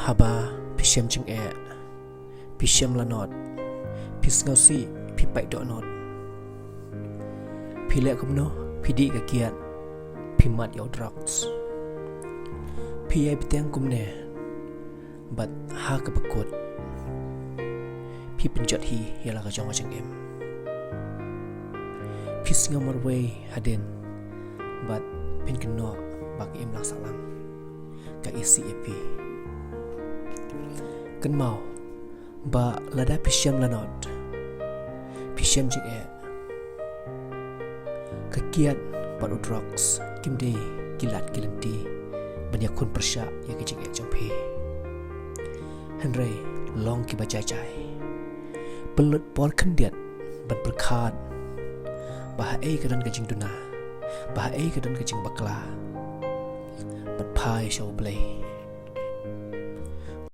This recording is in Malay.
haba pishem jing e pishem la not pis ngau si pi pai do not pi le kum no pi di ka kyiad pi mat yo drugs pi ai biteng kum ne bat ha ka bakut pi pinjat hi yala ka jong jing em pis ngau mar way haden bat pin kenok bak em lak salang ka isi epi kan mau ba lada pishem lanot pishem jing e ka kyiad baru drugs kimde kilat kilanti banyak kun persya ya ke jing e jampi henry long ki bajai jai pelut por kandiat ban berkhat bah ai kadan ka jing duna bah ai kadan ka jing bakla bat phai show play